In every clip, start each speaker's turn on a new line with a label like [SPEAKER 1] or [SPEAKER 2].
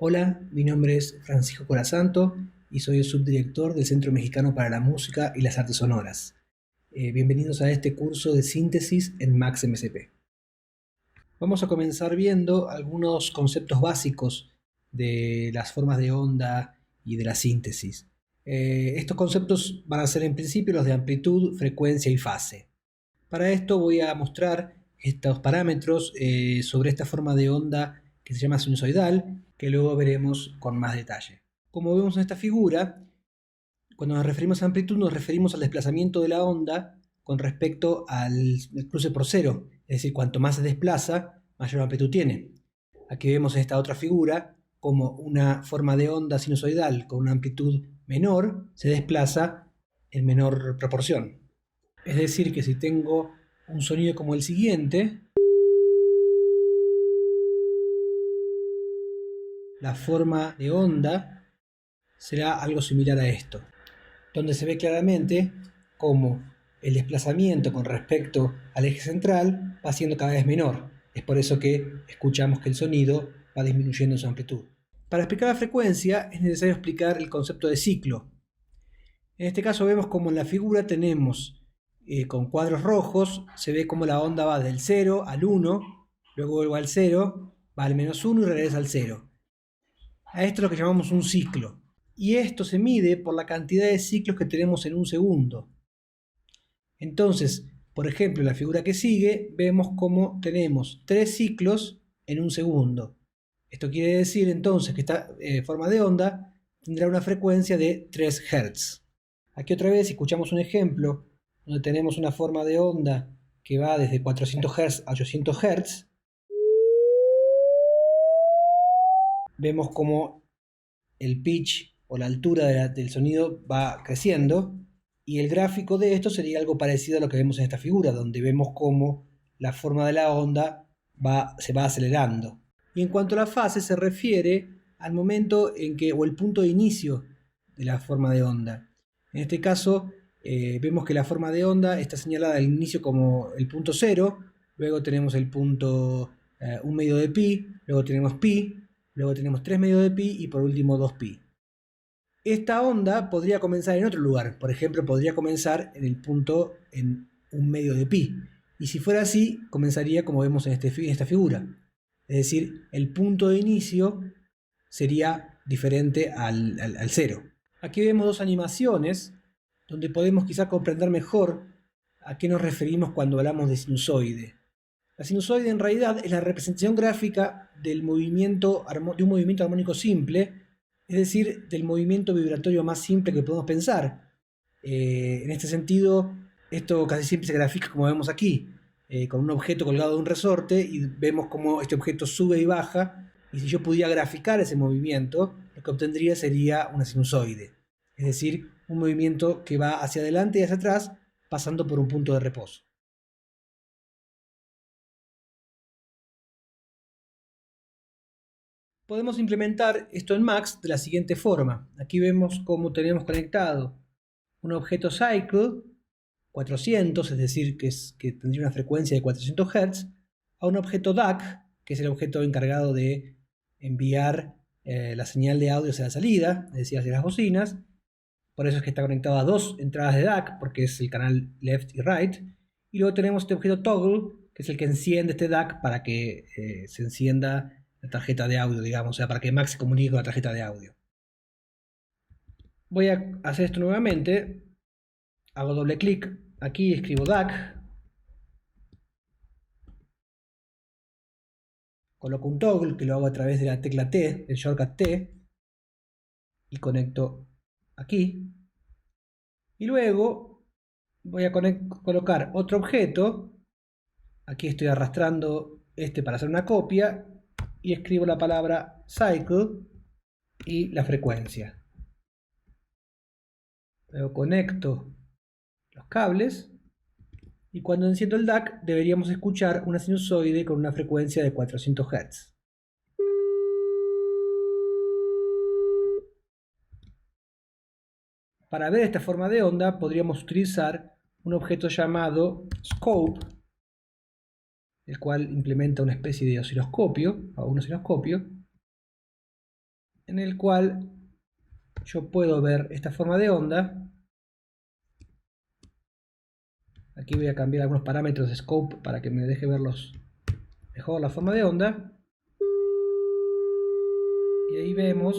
[SPEAKER 1] Hola, mi nombre es Francisco Corasanto y soy el subdirector del Centro Mexicano para la Música y las Artes Sonoras. Bienvenidos a este curso de síntesis en MaxMCP. Vamos a comenzar viendo algunos conceptos básicos de las formas de onda y de la síntesis. Estos conceptos van a ser en principio los de amplitud, frecuencia y fase. Para esto voy a mostrar estos parámetros sobre esta forma de onda que se llama sinusoidal, que luego veremos con más detalle. Como vemos en esta figura, cuando nos referimos a amplitud nos referimos al desplazamiento de la onda con respecto al cruce por cero, es decir, cuanto más se desplaza, mayor amplitud tiene. Aquí vemos en esta otra figura como una forma de onda sinusoidal con una amplitud menor se desplaza en menor proporción. Es decir, que si tengo un sonido como el siguiente, la forma de onda será algo similar a esto, donde se ve claramente cómo el desplazamiento con respecto al eje central va siendo cada vez menor. Es por eso que escuchamos que el sonido va disminuyendo en su amplitud. Para explicar la frecuencia es necesario explicar el concepto de ciclo. En este caso vemos como en la figura tenemos con cuadros rojos, se ve como la onda va del 0 al 1, luego vuelve al 0, va al -1 y regresa al 0. A esto es lo que llamamos un ciclo. Y esto se mide por la cantidad de ciclos que tenemos en un segundo. Entonces, por ejemplo, en la figura que sigue, vemos como tenemos 3 ciclos en un segundo. Esto quiere decir entonces que esta forma de onda tendrá una frecuencia de 3 Hz. Aquí otra vez, si escuchamos un ejemplo, donde tenemos una forma de onda que va desde 400 Hz a 800 Hz, vemos como el pitch o la altura del sonido va creciendo, y el gráfico de esto sería algo parecido a lo que vemos en esta figura, donde vemos cómo la forma de la onda se va acelerando. Y en cuanto a la fase, se refiere al momento en que, o el punto de inicio de la forma de onda. En este caso, vemos que la forma de onda está señalada al inicio como el punto 0, luego tenemos el punto 1 medio de pi, luego tenemos pi, luego tenemos 3 medios de pi y por último 2pi. Esta onda podría comenzar en otro lugar, por ejemplo, podría comenzar en el punto en 1 medio de pi. Y si fuera así, comenzaría como vemos en esta figura. Es decir, el punto de inicio sería diferente al 0. Aquí vemos dos animaciones donde podemos quizá comprender mejor a qué nos referimos cuando hablamos de sinusoide. La sinusoide en realidad es la representación gráfica de un movimiento armónico simple, es decir, del movimiento vibratorio más simple que podemos pensar. En este sentido, esto casi siempre se grafica como vemos aquí, con un objeto colgado de un resorte y vemos cómo este objeto sube y baja, y si yo pudiera graficar ese movimiento, lo que obtendría sería una sinusoide, es decir, un movimiento que va hacia adelante y hacia atrás pasando por un punto de reposo. Podemos implementar esto en Max de la siguiente forma. Aquí vemos cómo tenemos conectado un objeto cycle 400, es decir, que tendría una frecuencia de 400 Hz, a un objeto DAC, que es el objeto encargado de enviar la señal de audio hacia la salida, es decir, hacia las bocinas. Por eso es que está conectado a dos entradas de DAC, porque es el canal left y right. Y luego tenemos este objeto toggle, que es el que enciende este DAC para que se encienda la tarjeta de audio, digamos, o sea, para que Max se comunique con la tarjeta de audio. Voy a hacer esto nuevamente. Hago doble clic aquí, escribo DAC. Coloco un toggle que lo hago a través de la tecla T, el shortcut T. Y conecto aquí. Y luego voy a colocar otro objeto. Aquí estoy arrastrando este para hacer una copia. Y escribo la palabra cycle y la frecuencia. Luego conecto los cables. Y cuando enciendo el DAC deberíamos escuchar una sinusoide con una frecuencia de 400 Hz. Para ver esta forma de onda podríamos utilizar un objeto llamado scope, el cual implementa una especie de osciloscopio, o un osciloscopio, en el cual yo puedo ver esta forma de onda. Aquí voy a cambiar algunos parámetros de scope para que me deje verlos mejor la forma de onda. Y ahí vemos.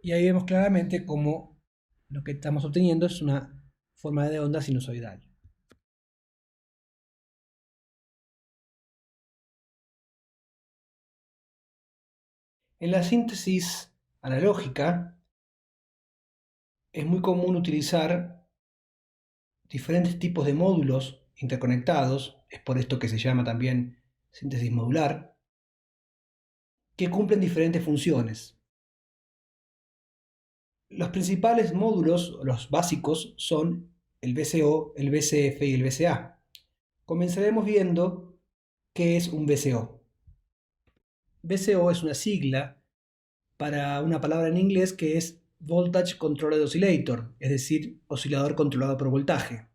[SPEAKER 1] Y ahí vemos claramente cómo lo que estamos obteniendo es una forma de onda sinusoidal. En la síntesis analógica es muy común utilizar diferentes tipos de módulos interconectados, es por esto que se llama también síntesis modular, que cumplen diferentes funciones. Los principales módulos, los básicos, son el VCO, el VCF y el VCA. Comenzaremos viendo qué es un VCO. VCO es una sigla para una palabra en inglés que es Voltage Controlled Oscillator, es decir, oscilador controlado por voltaje.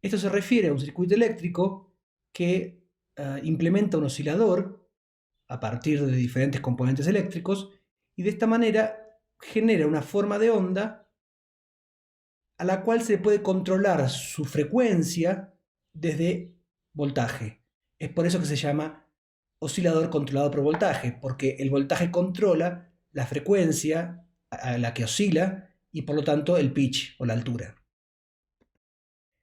[SPEAKER 1] Esto se refiere a un circuito eléctrico que implementa un oscilador a partir de diferentes componentes eléctricos y de esta manera genera una forma de onda a la cual se puede controlar su frecuencia desde voltaje. Es por eso que se llama oscilador controlado por voltaje, porque el voltaje controla la frecuencia a la que oscila y por lo tanto el pitch o la altura.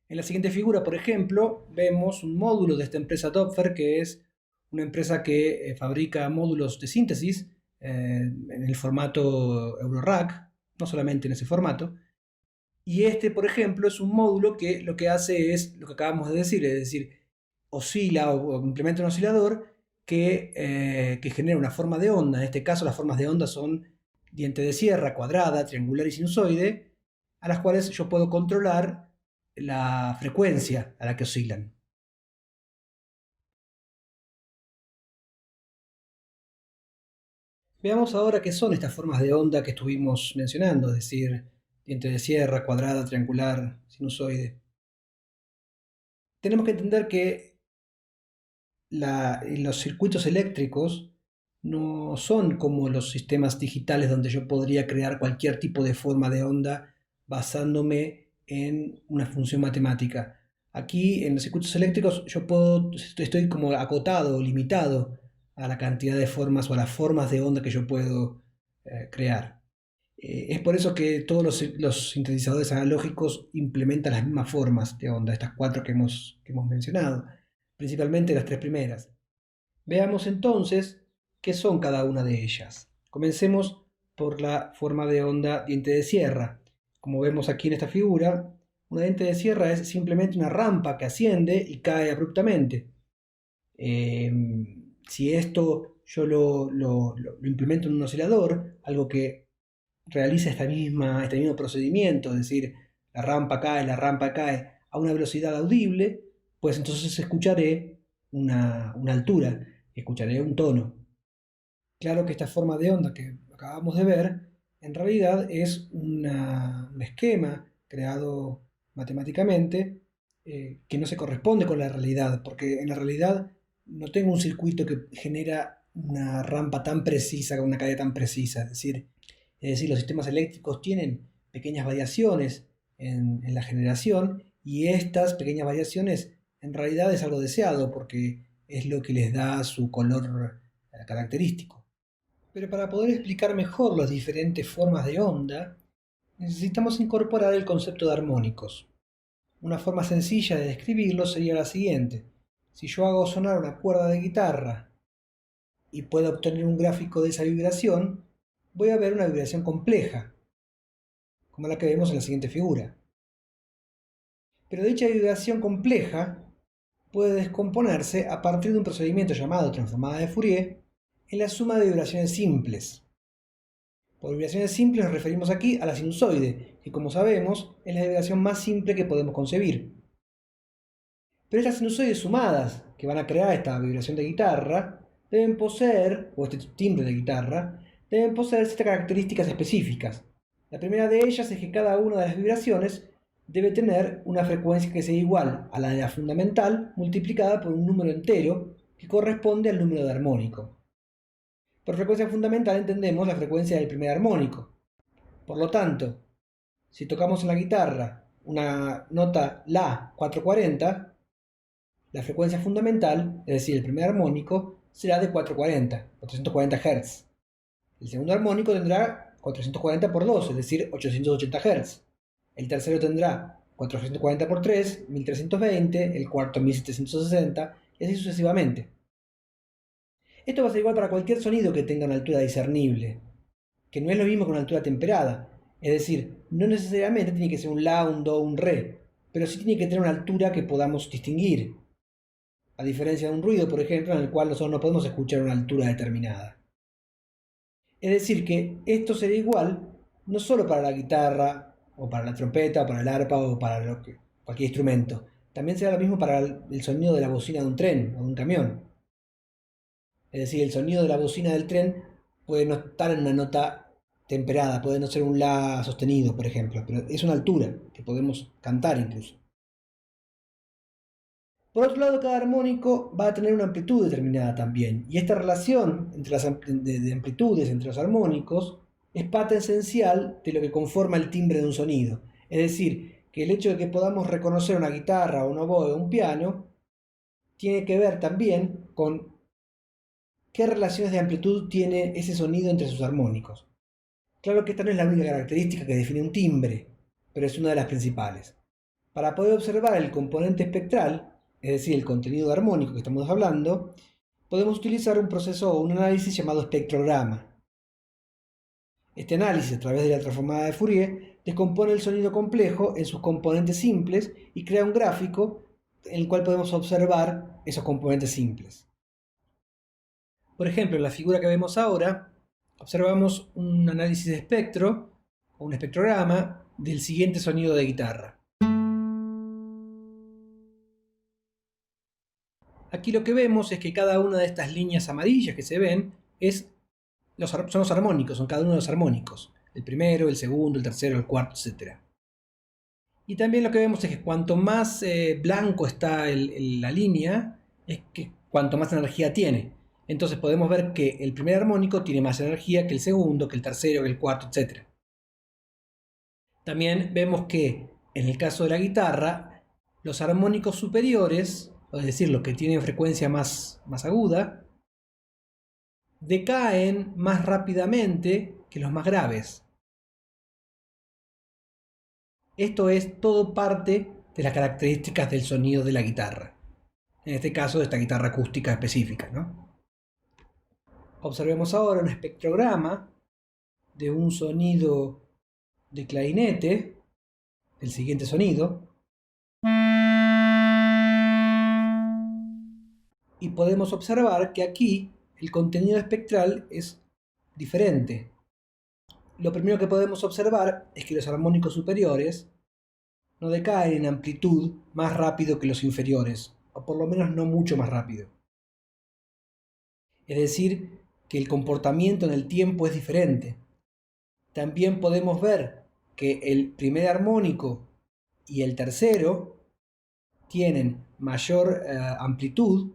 [SPEAKER 1] En la siguiente figura, por ejemplo, vemos un módulo de esta empresa Doepfer, que es una empresa que fabrica módulos de síntesis en el formato Eurorack, no solamente en ese formato. Y este, por ejemplo, es un módulo que lo que hace es lo que acabamos de decir, es decir, oscila o implementa un oscilador que genera una forma de onda. En este caso, las formas de onda son diente de sierra, cuadrada, triangular y sinusoide, a las cuales yo puedo controlar la frecuencia a la que oscilan. Veamos ahora qué son estas formas de onda que estuvimos mencionando, es decir, diente de sierra, cuadrada, triangular, sinusoide. Tenemos que entender que los circuitos eléctricos no son como los sistemas digitales donde yo podría crear cualquier tipo de forma de onda basándome en una función matemática. Aquí en los circuitos eléctricos estoy como acotado o limitado a la cantidad de formas o a las formas de onda que yo puedo crear. Es por eso que todos los sintetizadores analógicos implementan las mismas formas de onda, estas cuatro que hemos mencionado, principalmente las tres primeras. Veamos entonces qué son cada una de ellas. Comencemos por la forma de onda diente de sierra. Como vemos aquí en esta figura, una diente de sierra es simplemente una rampa que asciende y cae abruptamente. Si esto yo lo implemento en un oscilador, algo que realiza este mismo procedimiento, es decir, la rampa cae a una velocidad audible, pues entonces escucharé una altura, escucharé un tono. Claro que esta forma de onda que acabamos de ver, en realidad es un esquema creado matemáticamente que no se corresponde con la realidad, porque en la realidad no tengo un circuito que genera una rampa tan precisa, una caída tan precisa, es decir, los sistemas eléctricos tienen pequeñas variaciones en la generación y estas pequeñas variaciones en realidad es algo deseado porque es lo que les da su color característico. Pero para poder explicar mejor las diferentes formas de onda, necesitamos incorporar el concepto de armónicos. Una forma sencilla de describirlo sería la siguiente. Si yo hago sonar una cuerda de guitarra y puedo obtener un gráfico de esa vibración, voy a ver una vibración compleja, como la que vemos en la siguiente figura. Pero dicha vibración compleja puede descomponerse a partir de un procedimiento llamado transformada de Fourier en la suma de vibraciones simples. Por vibraciones simples nos referimos aquí a la sinusoide, que como sabemos es la vibración más simple que podemos concebir. Pero estas sinusoides sumadas que van a crear esta vibración de guitarra deben poseer, o este timbre de guitarra, deben poseer ciertas características específicas. La primera de ellas es que cada una de las vibraciones debe tener una frecuencia que sea igual a la de la fundamental multiplicada por un número entero que corresponde al número de armónico. Por frecuencia fundamental entendemos la frecuencia del primer armónico. Por lo tanto, si tocamos en la guitarra una nota La 440, la frecuencia fundamental, es decir, el primer armónico, será de 440 Hz. El segundo armónico tendrá 440 por 2, es decir, 880 Hz. El tercero tendrá 440 por 3, 1320, el cuarto 1760, y así sucesivamente. Esto va a ser igual para cualquier sonido que tenga una altura discernible, que no es lo mismo que una altura temperada. Es decir, no necesariamente tiene que ser un La, un Do, un Re, pero sí tiene que tener una altura que podamos distinguir. A diferencia de un ruido, por ejemplo, en el cual nosotros no podemos escuchar una altura determinada. Es decir, que esto será igual no solo para la guitarra, o para la trompeta, o para el arpa, o para cualquier instrumento. También será lo mismo para el sonido de la bocina de un tren o de un camión. Es decir, el sonido de la bocina del tren puede no estar en una nota temperada, puede no ser un La sostenido, por ejemplo, pero es una altura que podemos cantar incluso. Por otro lado, cada armónico va a tener una amplitud determinada también, y esta relación entre las de amplitudes entre los armónicos es parte esencial de lo que conforma el timbre de un sonido. Es decir, que el hecho de que podamos reconocer una guitarra, un oboe o un piano tiene que ver también con qué relaciones de amplitud tiene ese sonido entre sus armónicos. Claro que esta no es la única característica que define un timbre, pero es una de las principales. Para poder observar el componente espectral, es decir, el contenido armónico que estamos hablando, podemos utilizar un proceso o un análisis llamado espectrograma. Este análisis, a través de la transformada de Fourier, descompone el sonido complejo en sus componentes simples y crea un gráfico en el cual podemos observar esos componentes simples. Por ejemplo, en la figura que vemos ahora, observamos un análisis de espectro o un espectrograma del siguiente sonido de guitarra. Aquí lo que vemos es que cada una de estas líneas amarillas que se ven son los armónicos, son cada uno de los armónicos. El primero, el segundo, el tercero, el cuarto, etc. Y también lo que vemos es que cuanto más blanco está la línea, es que cuanto más energía tiene. Entonces podemos ver que el primer armónico tiene más energía que el segundo, que el tercero, que el cuarto, etc. También vemos que en el caso de la guitarra, los armónicos superiores, es decir, los que tienen frecuencia más aguda, decaen más rápidamente que los más graves. Esto es todo parte de las características del sonido de la guitarra. En este caso, de esta guitarra acústica específica, ¿no? Observemos ahora un espectrograma de un sonido de clarinete, el siguiente sonido, y podemos observar que aquí el contenido espectral es diferente. Lo primero que podemos observar es que los armónicos superiores no decaen en amplitud más rápido que los inferiores, o por lo menos no mucho más rápido. Es decir, que el comportamiento en el tiempo es diferente. También podemos ver que el primer armónico y el tercero tienen mayor amplitud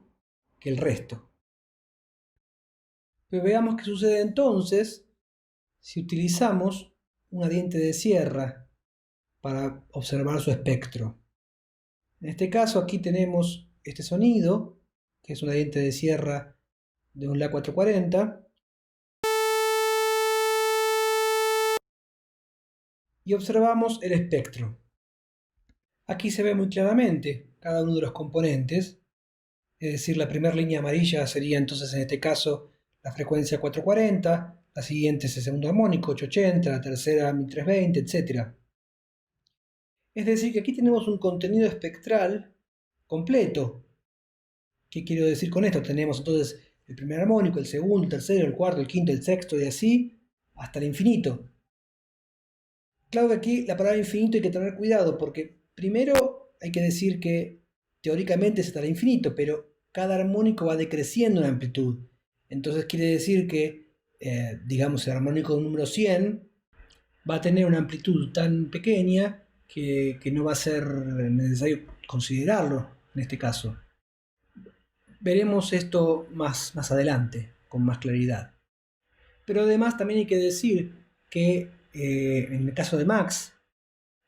[SPEAKER 1] que el resto. Pero veamos qué sucede entonces si utilizamos una diente de sierra para observar su espectro. En este caso aquí tenemos este sonido, que es una diente de sierra de un La 440, y observamos el espectro. Aquí se ve muy claramente cada uno de los componentes, es decir, la primera línea amarilla sería entonces en este caso la frecuencia 440, la siguiente es el segundo armónico 880, la tercera 1320, etc. Es decir, que aquí tenemos un contenido espectral completo. ¿Qué quiero decir con esto? Tenemos entonces el primer armónico, el segundo, el tercero, el cuarto, el quinto, el sexto y así hasta el infinito. Claro que aquí la palabra infinito hay que tener cuidado porque primero hay que decir que teóricamente es hasta el infinito, pero cada armónico va decreciendo en amplitud. Entonces quiere decir que, digamos, el armónico número 100 va a tener una amplitud tan pequeña que no va a ser necesario considerarlo en este caso. Veremos esto más adelante, con más claridad. Pero además también hay que decir que en el caso de Max,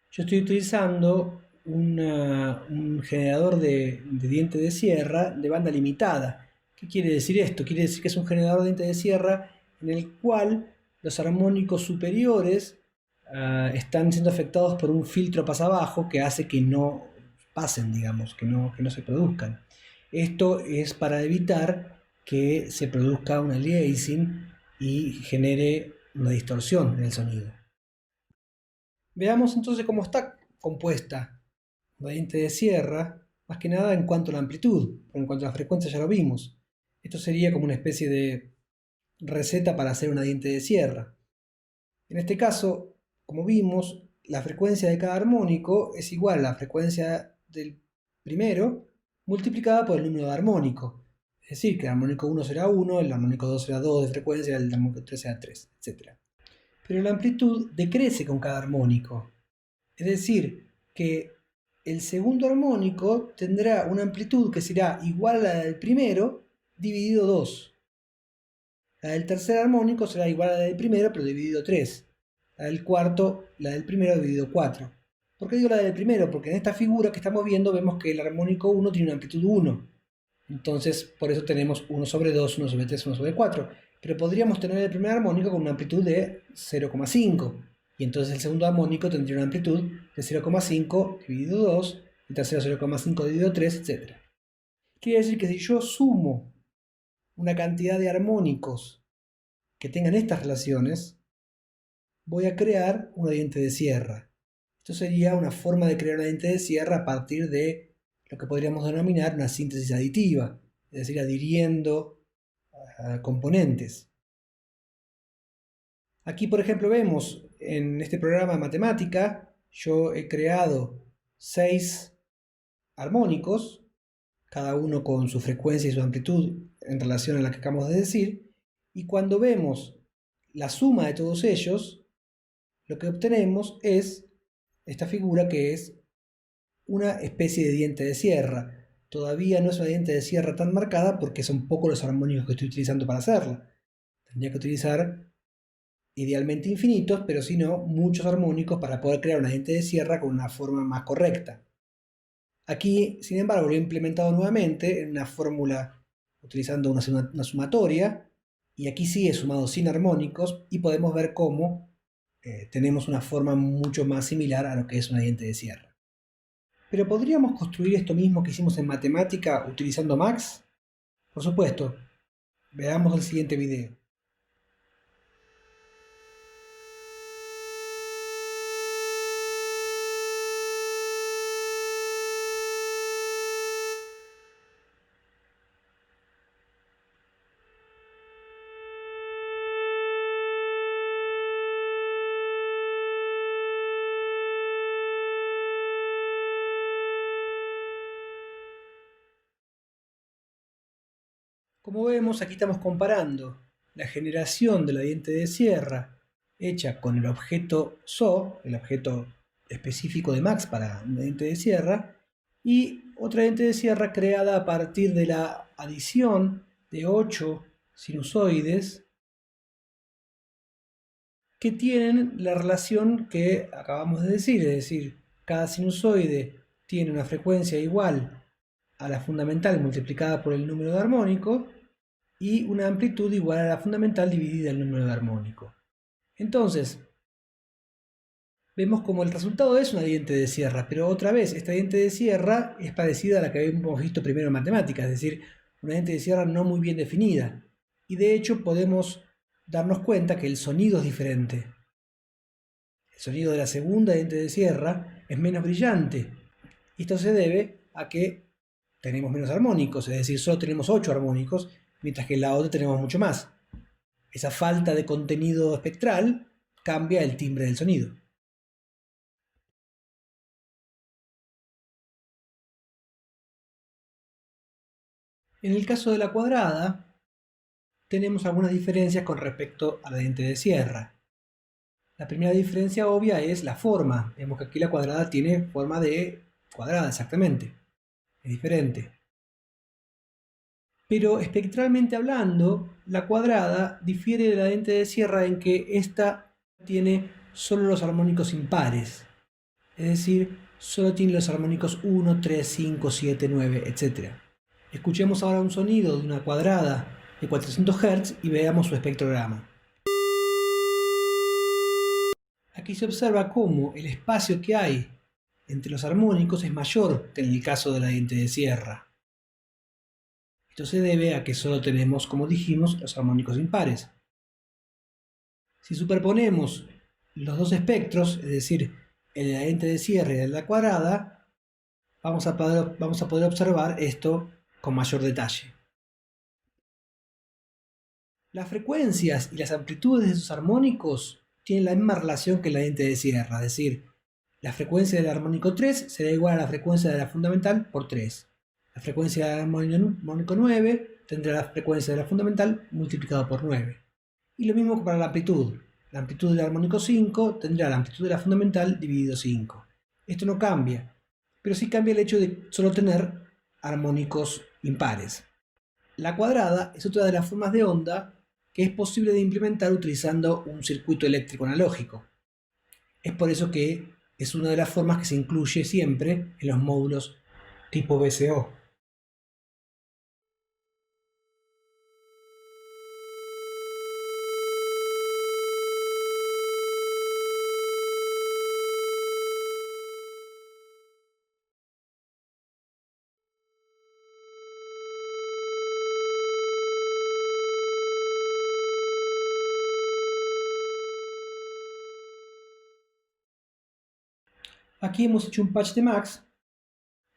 [SPEAKER 1] yo estoy utilizando un generador de diente de sierra de banda limitada. ¿Qué quiere decir esto? Quiere decir que es un generador de diente de sierra en el cual los armónicos superiores están siendo afectados por un filtro pasabajo que hace que no pasen, digamos, que no se produzcan. Esto es para evitar que se produzca un aliasing y genere una distorsión en el sonido. Veamos entonces cómo está compuesta la diente de sierra, más que nada en cuanto a la amplitud, pero en cuanto a la frecuencia ya lo vimos. Esto sería como una especie de receta para hacer una diente de sierra. En este caso, como vimos, la frecuencia de cada armónico es igual a la frecuencia del primero multiplicada por el número de armónico. Es decir, que el armónico 1 será 1, el armónico 2 será 2 de frecuencia, el armónico 3 será 3, etc. Pero la amplitud decrece con cada armónico. Es decir, que el segundo armónico tendrá una amplitud que será igual a la del primero dividido 2. La del tercer armónico será igual a la del primero pero dividido 3. La del cuarto, la del primero dividido 4. ¿Por qué digo la del primero? Porque en esta figura que estamos viendo vemos que el armónico 1 tiene una amplitud 1. Entonces, por eso tenemos 1 sobre 2, 1 sobre 3, 1 sobre 4. Pero podríamos tener el primer armónico con una amplitud de 0,5. Y entonces el segundo armónico tendría una amplitud de 0,5 dividido 2, el tercero 0,5 dividido 3, etc. Quiere decir que si yo sumo una cantidad de armónicos que tengan estas relaciones, voy a crear una diente de sierra. Esto sería una forma de crear una diente de sierra a partir de lo que podríamos denominar una síntesis aditiva, es decir, adhiriendo componentes. Aquí, por ejemplo, vemos en este programa de matemática, yo he creado 6 armónicos, cada uno con su frecuencia y su amplitud en relación a la que acabamos de decir, y cuando vemos la suma de todos ellos, lo que obtenemos es esta figura que es una especie de diente de sierra. Todavía no es una diente de sierra tan marcada porque son pocos los armónicos que estoy utilizando para hacerla. Tendría que utilizar idealmente infinitos, pero si no, muchos armónicos para poder crear una diente de sierra con una forma más correcta. Aquí, sin embargo, lo he implementado nuevamente en una fórmula utilizando una sumatoria, y aquí sí he sumado sin armónicos y podemos ver cómo tenemos una forma mucho más similar a lo que es una diente de sierra. Pero ¿podríamos construir esto mismo que hicimos en matemática utilizando Max? Por supuesto, veamos el siguiente video. Como vemos, aquí estamos comparando la generación de la diente de sierra hecha con el objeto SO, el objeto específico de Max para una diente de sierra, y otra diente de sierra creada a partir de la adición de 8 sinusoides que tienen la relación que acabamos de decir, es decir, cada sinusoide tiene una frecuencia igual a la fundamental multiplicada por el número de armónicos y una amplitud igual a la fundamental dividida el número de armónicos. Entonces, vemos como el resultado es una diente de sierra, pero otra vez, esta diente de sierra es parecida a la que habíamos visto primero en matemáticas, es decir, una diente de sierra no muy bien definida. Y de hecho podemos darnos cuenta que el sonido es diferente. El sonido de la segunda diente de sierra es menos brillante. Y esto se debe a que tenemos menos armónicos, es decir, solo tenemos 8 armónicos, mientras que en la otra tenemos mucho más. Esa falta de contenido espectral cambia el timbre del sonido. En el caso de la cuadrada, tenemos algunas diferencias con respecto a la diente de sierra. La primera diferencia obvia es la forma. Vemos que aquí la cuadrada tiene forma de cuadrada, exactamente. Es diferente. Pero espectralmente hablando, la cuadrada difiere de la lente de sierra en que ésta tiene solo los armónicos impares. Es decir, solo tiene los armónicos 1, 3, 5, 7, 9, etc. Escuchemos ahora un sonido de una cuadrada de 400 Hz y veamos su espectrograma. Aquí se observa cómo el espacio que hay entre los armónicos es mayor que en el caso de la diente de sierra. Esto se debe a que solo tenemos, como dijimos, los armónicos impares. Si superponemos los dos espectros, es decir, el de la diente de sierra y el de la cuadrada, vamos a poder observar esto con mayor detalle. Las frecuencias y las amplitudes de esos armónicos tienen la misma relación que la diente de sierra, es decir, la frecuencia del armónico 3 será igual a la frecuencia de la fundamental por 3. La frecuencia del armónico 9 tendrá la frecuencia de la fundamental multiplicado por 9. Y lo mismo para la amplitud. La amplitud del armónico 5 tendrá la amplitud de la fundamental dividido 5. Esto no cambia, pero sí cambia el hecho de solo tener armónicos impares. La cuadrada es otra de las formas de onda que es posible de implementar utilizando un circuito eléctrico analógico. Es por eso que es una de las formas que se incluye siempre en los módulos tipo VCO. Aquí hemos hecho un patch de Max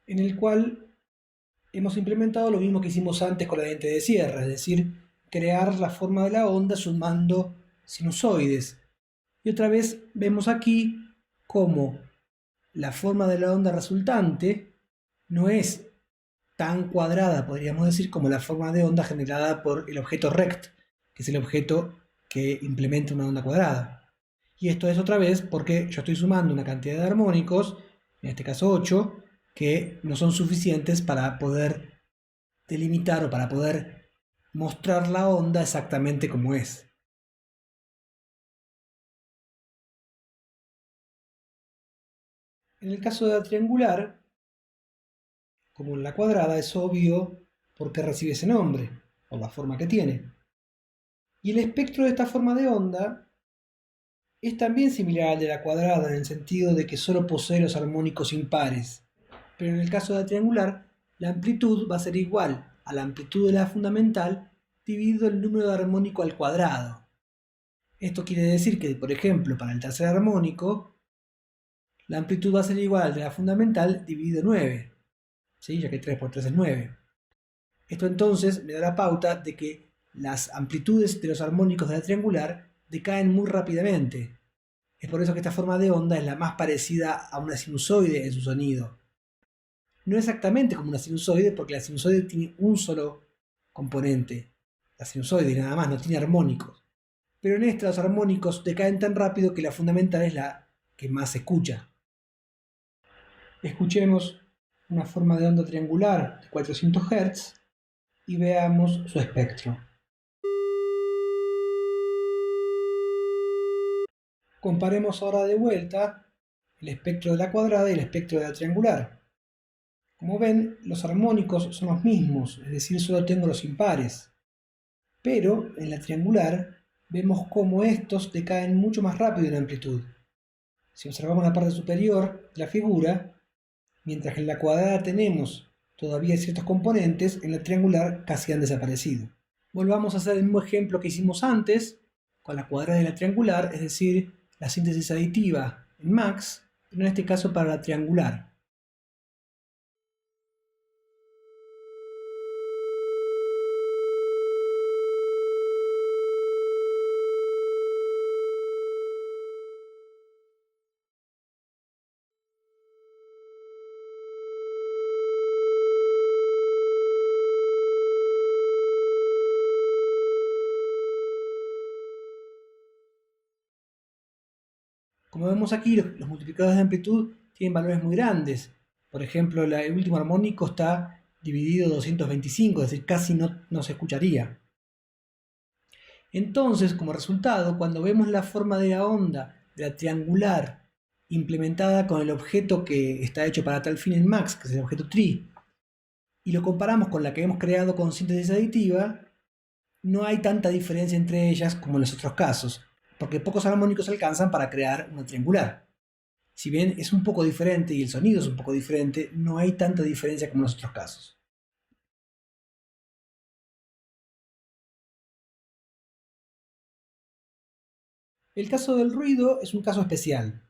[SPEAKER 1] en el cual hemos implementado lo mismo que hicimos antes con la diente de sierra, es decir, crear la forma de la onda sumando sinusoides. Y otra vez vemos aquí cómo la forma de la onda resultante no es tan cuadrada, podríamos decir, como la forma de onda generada por el objeto rect, que es el objeto que implementa una onda cuadrada. Y esto es otra vez porque yo estoy sumando una cantidad de armónicos, en este caso 8, que no son suficientes para poder delimitar o para poder mostrar la onda exactamente como es. En el caso de la triangular, como en la cuadrada, es obvio por qué recibe ese nombre, por la forma que tiene. Y el espectro de esta forma de onda es también similar al de la cuadrada en el sentido de que solo posee los armónicos impares. Pero en el caso de la triangular, la amplitud va a ser igual a la amplitud de la fundamental dividido el número de armónico al cuadrado. Esto quiere decir que, por ejemplo, para el tercer armónico, la amplitud va a ser igual al de la fundamental dividido 9, ¿sí? Ya que 3 por 3 es 9. Esto entonces me da la pauta de que las amplitudes de los armónicos de la triangular decaen muy rápidamente. Es por eso que esta forma de onda es la más parecida a una sinusoide en su sonido. No exactamente como una sinusoide, porque la sinusoide tiene un solo componente, la sinusoide nada más, no tiene armónicos. Pero en esta los armónicos decaen tan rápido que la fundamental es la que más se escucha. Escuchemos una forma de onda triangular de 400 Hz y veamos su espectro. Comparemos ahora de vuelta el espectro de la cuadrada y el espectro de la triangular. Como ven, los armónicos son los mismos, es decir, solo tengo los impares. Pero en la triangular vemos cómo estos decaen mucho más rápido en amplitud. Si observamos la parte superior de la figura, mientras que en la cuadrada tenemos todavía ciertos componentes, en la triangular casi han desaparecido. Volvamos a hacer el mismo ejemplo que hicimos antes, con la cuadrada y la triangular, es decir, la síntesis aditiva en Max, pero en este caso para la triangular. Como vemos aquí, los multiplicadores de amplitud tienen valores muy grandes. Por ejemplo, el último armónico está dividido 225, es decir, casi no se escucharía. Entonces, como resultado, cuando vemos la forma de la onda, de la triangular, implementada con el objeto que está hecho para tal fin en Max, que es el objeto tree, y lo comparamos con la que hemos creado con síntesis aditiva, no hay tanta diferencia entre ellas como en los otros casos, porque pocos armónicos alcanzan para crear una triangular. Si bien es un poco diferente y el sonido es un poco diferente, no hay tanta diferencia como en los otros casos. El caso del ruido es un caso especial.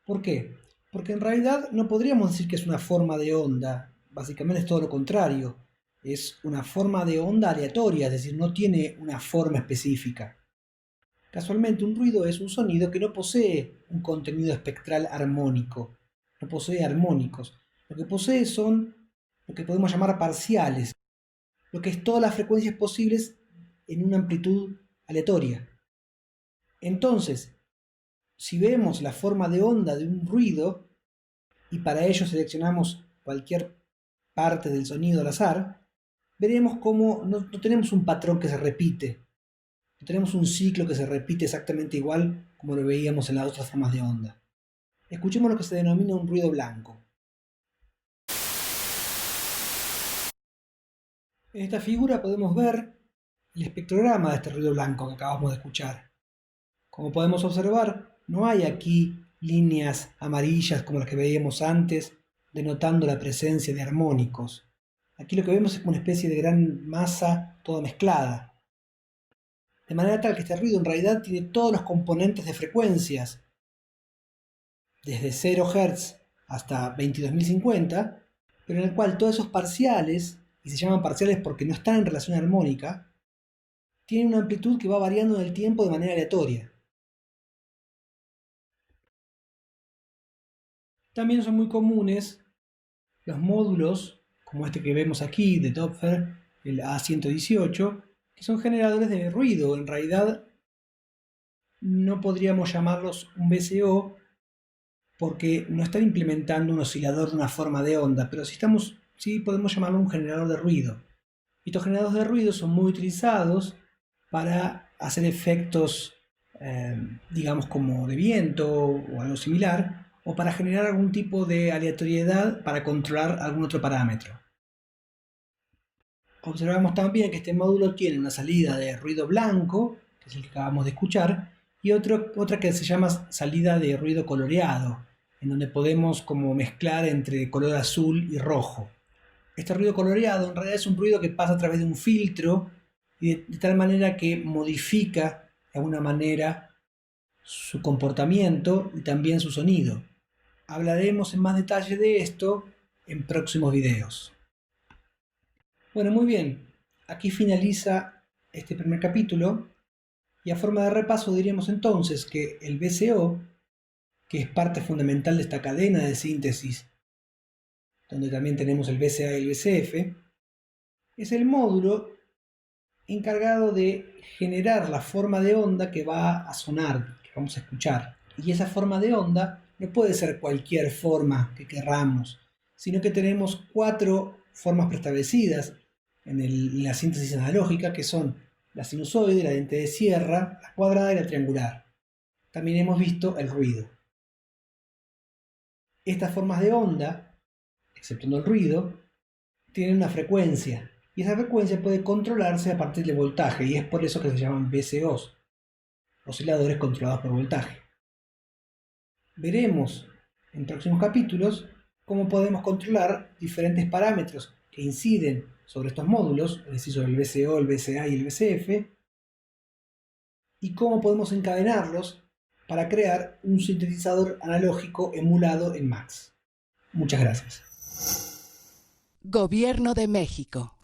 [SPEAKER 1] ¿Por qué? Porque en realidad no podríamos decir que es una forma de onda, básicamente es todo lo contrario. Es una forma de onda aleatoria, es decir, no tiene una forma específica. Casualmente, un ruido es un sonido que no posee un contenido espectral armónico, no posee armónicos. Lo que posee son lo que podemos llamar parciales, lo que es todas las frecuencias posibles en una amplitud aleatoria. Entonces, si vemos la forma de onda de un ruido y para ello seleccionamos cualquier parte del sonido al azar, veremos cómo no tenemos un patrón que se repite, no tenemos un ciclo que se repite exactamente igual como lo veíamos en las otras formas de onda. Escuchemos lo que se denomina un ruido blanco. En esta figura podemos ver el espectrograma de este ruido blanco que acabamos de escuchar. Como podemos observar, no hay aquí líneas amarillas como las que veíamos antes, denotando la presencia de armónicos. Aquí lo que vemos es una especie de gran masa toda mezclada. De manera tal que este ruido en realidad tiene todos los componentes de frecuencias, desde 0 Hz hasta 22.050, pero en el cual todos esos parciales, y se llaman parciales porque no están en relación armónica, tienen una amplitud que va variando en el tiempo de manera aleatoria. También son muy comunes los módulos, como este que vemos aquí de Doppler, el A118, que son generadores de ruido. En realidad no podríamos llamarlos un VCO porque no están implementando un oscilador de una forma de onda, pero sí podemos llamarlo un generador de ruido. Estos generadores de ruido son muy utilizados para hacer efectos, digamos, como de viento o algo similar, o para generar algún tipo de aleatoriedad para controlar algún otro parámetro. Observamos también que este módulo tiene una salida de ruido blanco, que es el que acabamos de escuchar, y otra que se llama salida de ruido coloreado, en donde podemos como mezclar entre color azul y rojo. Este ruido coloreado en realidad es un ruido que pasa a través de un filtro y de tal manera que modifica de alguna manera su comportamiento y también su sonido. Hablaremos en más detalle de esto en próximos videos. Bueno, muy bien. Aquí finaliza este primer capítulo y a forma de repaso diríamos entonces que el VCO, que es parte fundamental de esta cadena de síntesis, donde también tenemos el VCA y el VCF, es el módulo encargado de generar la forma de onda que va a sonar, que vamos a escuchar. Y esa forma de onda no puede ser cualquier forma que querramos, sino que tenemos 4 formas preestablecidas en la síntesis analógica, que son la sinusoide, la diente de sierra, la cuadrada y la triangular. También hemos visto el ruido. Estas formas de onda, exceptuando el ruido, tienen una frecuencia, y esa frecuencia puede controlarse a partir del voltaje, y es por eso que se llaman VCOs, osciladores controlados por voltaje. Veremos en próximos capítulos cómo podemos controlar diferentes parámetros que inciden sobre estos módulos, es decir, sobre el VCO, el VCA y el VCF, y cómo podemos encadenarlos para crear un sintetizador analógico emulado en Max. Muchas gracias.
[SPEAKER 2] Gobierno de México.